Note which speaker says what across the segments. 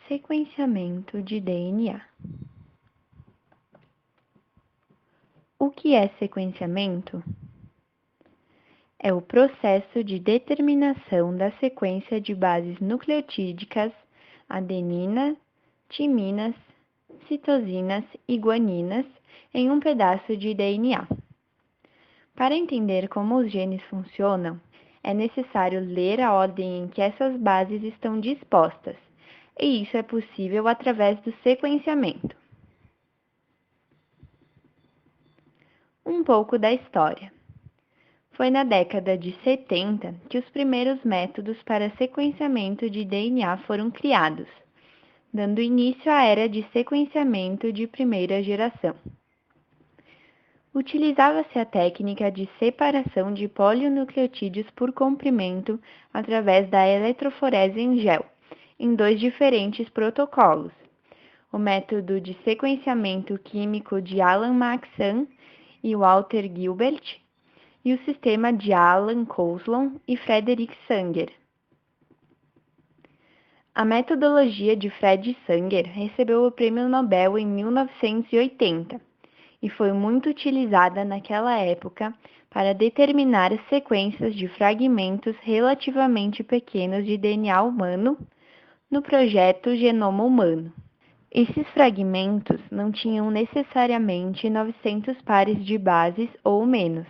Speaker 1: Sequenciamento de DNA. O que é sequenciamento? É o processo de determinação da sequência de bases nucleotídicas adenina, timinas, citosinas e guaninas em um pedaço de DNA. Para entender como os genes funcionam, é necessário ler a ordem em que essas bases estão dispostas, e isso é possível através do sequenciamento. Um pouco da história. Foi na década de 70 que os primeiros métodos para sequenciamento de DNA foram criados, dando início à era de sequenciamento de primeira geração. Utilizava-se a técnica de separação de polinucleotídeos por comprimento através da eletroforese em gel, em dois diferentes protocolos: o método de sequenciamento químico de Alan Maxam e Walter Gilbert, e o sistema de Alan Coulson e Frederick Sanger. A metodologia de Fred Sanger recebeu o Prêmio Nobel em 1980 e foi muito utilizada naquela época para determinar as sequências de fragmentos relativamente pequenos de DNA humano no projeto Genoma Humano. Esses fragmentos não tinham necessariamente 900 pares de bases ou menos,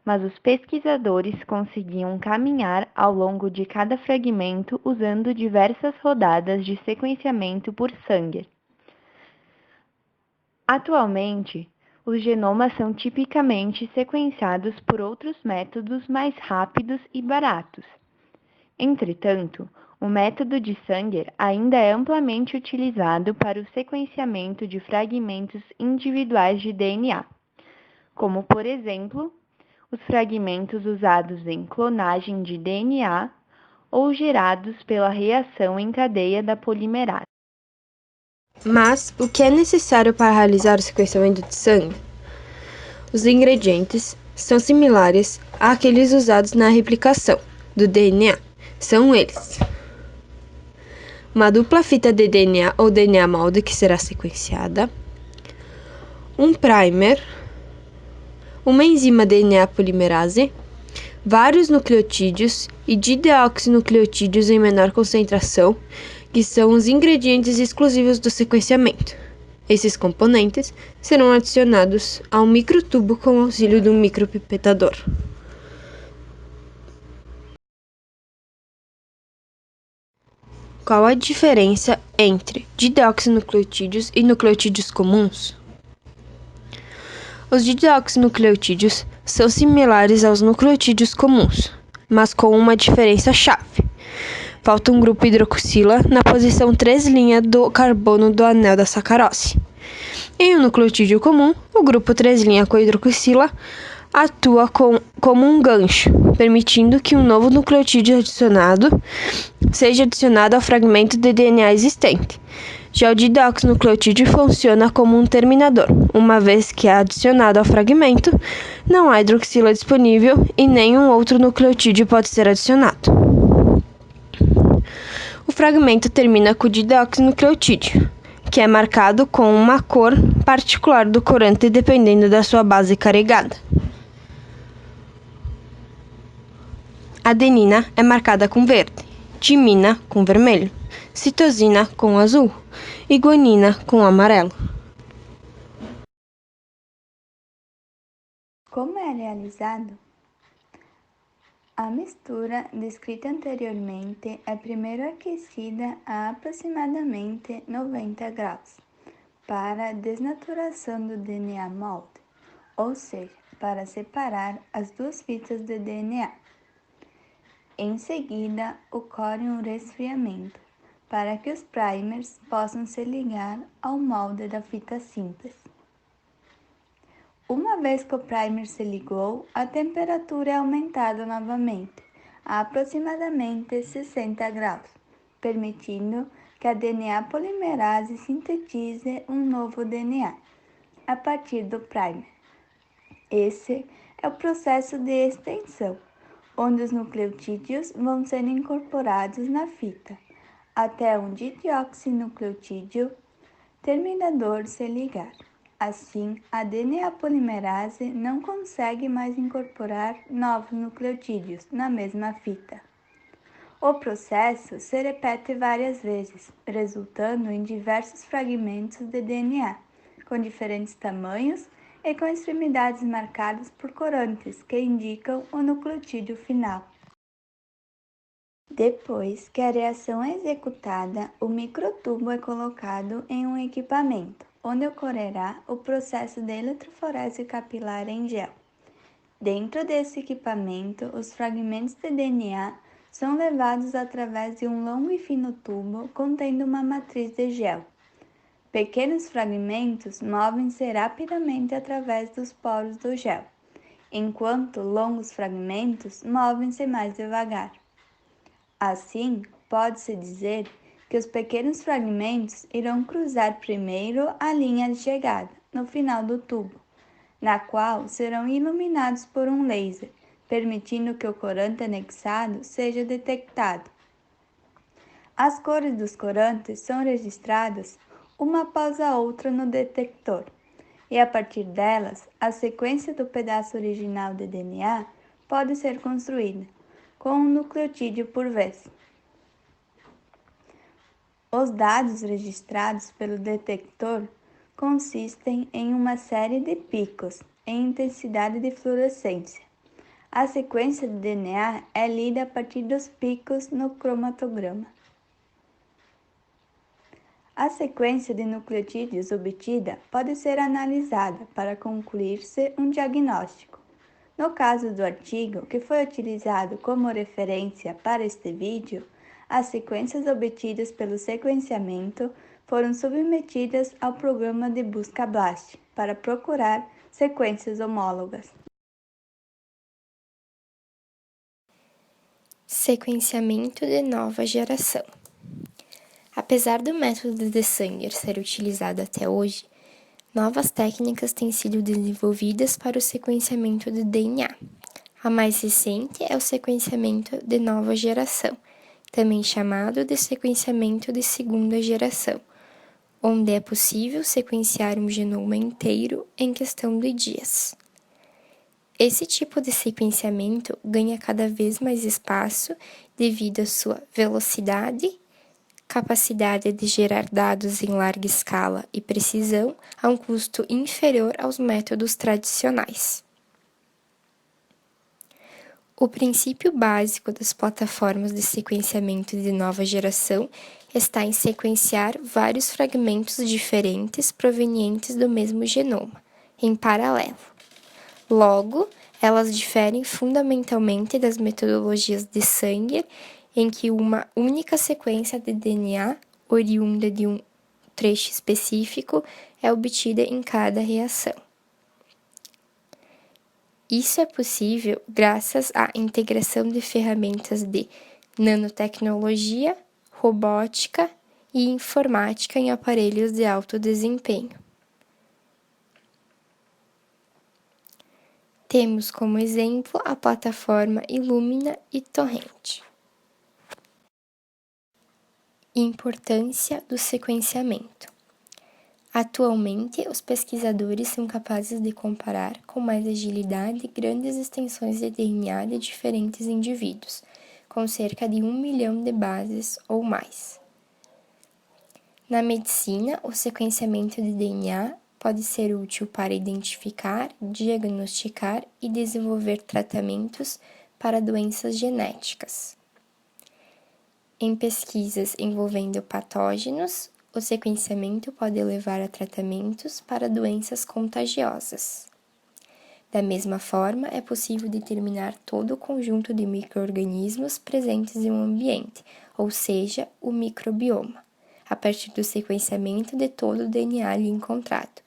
Speaker 1: mas os pesquisadores conseguiam caminhar ao longo de cada fragmento usando diversas rodadas de sequenciamento por Sanger. Atualmente, os genomas são tipicamente sequenciados por outros métodos mais rápidos e baratos. Entretanto, o método de Sanger ainda é amplamente utilizado para o sequenciamento de fragmentos individuais de DNA, como, por exemplo, os fragmentos usados em clonagem de DNA ou gerados pela reação em cadeia da polimerase.
Speaker 2: Mas o que é necessário para realizar o sequenciamento de sangue? Os ingredientes são similares àqueles usados na replicação do DNA. São eles: uma dupla fita de DNA ou DNA molde que será sequenciada, um primer, uma enzima DNA polimerase, vários nucleotídeos e dideoxinucleotídeos em menor concentração, que são os ingredientes exclusivos do sequenciamento. Esses componentes serão adicionados ao microtubo com o auxílio de um micropipetador. Qual a diferença entre dideoxinucleotídeos e nucleotídeos comuns? Os dideoxinucleotídeos são similares aos nucleotídeos comuns, mas com uma diferença-chave. Falta um grupo hidroxila na posição 3' do carbono do anel da sacarose. Em um nucleotídeo comum, o grupo 3' com hidroxila atua como um gancho, permitindo que um novo nucleotídeo seja adicionado ao fragmento de DNA existente. Já o dideoxinucleotídeo funciona como um terminador. Uma vez que é adicionado ao fragmento, não há hidroxila disponível e nenhum outro nucleotídeo pode ser adicionado. O fragmento termina com o dideoxinucleotídeo, que é marcado com uma cor particular do corante dependendo da sua base carregada. Adenina é marcada com verde, timina com vermelho, citosina com azul e guanina com amarelo.
Speaker 3: Como é realizado? A mistura descrita anteriormente é primeiro aquecida a aproximadamente 90 graus para desnaturação do DNA molde, ou seja, para separar as duas fitas de DNA. Em seguida, ocorre um resfriamento para que os primers possam se ligar ao molde da fita simples. Uma vez que o primer se ligou, a temperatura é aumentada novamente a aproximadamente 60 graus, permitindo que a DNA polimerase sintetize um novo DNA a partir do primer. Esse é o processo de extensão, onde os nucleotídeos vão sendo incorporados na fita, até um dioxinucleotídeo terminador se ligar. Assim, a DNA polimerase não consegue mais incorporar novos nucleotídeos na mesma fita. O processo se repete várias vezes, resultando em diversos fragmentos de DNA, com diferentes tamanhos e com extremidades marcadas por corantes que indicam o nucleotídeo final. Depois que a reação é executada, o microtubo é colocado em um equipamento, onde ocorrerá o processo de eletroforese capilar em gel. Dentro desse equipamento, os fragmentos de DNA são levados através de um longo e fino tubo contendo uma matriz de gel. Pequenos fragmentos movem-se rapidamente através dos poros do gel, enquanto longos fragmentos movem-se mais devagar. Assim, pode-se dizer que os pequenos fragmentos irão cruzar primeiro a linha de chegada, no final do tubo, na qual serão iluminados por um laser, permitindo que o corante anexado seja detectado. As cores dos corantes são registradas uma após a outra no detector, e a partir delas, a sequência do pedaço original de DNA pode ser construída, com um nucleotídeo por vez. Os dados registrados pelo detector consistem em uma série de picos em intensidade de fluorescência. A sequência de DNA é lida a partir dos picos no cromatograma. A sequência de nucleotídeos obtida pode ser analisada para concluir-se um diagnóstico. No caso do artigo que foi utilizado como referência para este vídeo, as sequências obtidas pelo sequenciamento foram submetidas ao programa de busca BLAST para procurar sequências homólogas.
Speaker 4: Sequenciamento de nova geração. Apesar do método de Sanger ser utilizado até hoje, novas técnicas têm sido desenvolvidas para o sequenciamento do DNA. A mais recente é o sequenciamento de nova geração, também chamado de sequenciamento de segunda geração, onde é possível sequenciar um genoma inteiro em questão de dias. Esse tipo de sequenciamento ganha cada vez mais espaço devido à sua velocidade, capacidade de gerar dados em larga escala e precisão a um custo inferior aos métodos tradicionais. O princípio básico das plataformas de sequenciamento de nova geração está em sequenciar vários fragmentos diferentes provenientes do mesmo genoma, em paralelo. Logo, elas diferem fundamentalmente das metodologias de Sanger, em que uma única sequência de DNA, oriunda de um trecho específico, é obtida em cada reação. Isso é possível graças à integração de ferramentas de nanotecnologia, robótica e informática em aparelhos de alto desempenho. Temos como exemplo a plataforma Illumina e Torrent. Importância do sequenciamento. Atualmente, os pesquisadores são capazes de comparar com mais agilidade grandes extensões de DNA de diferentes indivíduos, com cerca de 1 milhão de bases ou mais. Na medicina, o sequenciamento de DNA pode ser útil para identificar, diagnosticar e desenvolver tratamentos para doenças genéticas. Em pesquisas envolvendo patógenos, o sequenciamento pode levar a tratamentos para doenças contagiosas. Da mesma forma, é possível determinar todo o conjunto de micro-organismos presentes em um ambiente, ou seja, o microbioma, a partir do sequenciamento de todo o DNA ali encontrado,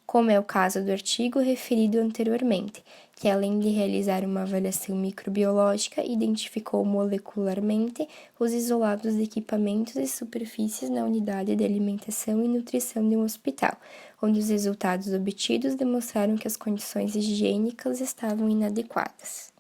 Speaker 4: como é o caso do artigo referido anteriormente, que além de realizar uma avaliação microbiológica, identificou molecularmente os isolados de equipamentos e superfícies na unidade de alimentação e nutrição de um hospital, onde os resultados obtidos demonstraram que as condições higiênicas estavam inadequadas.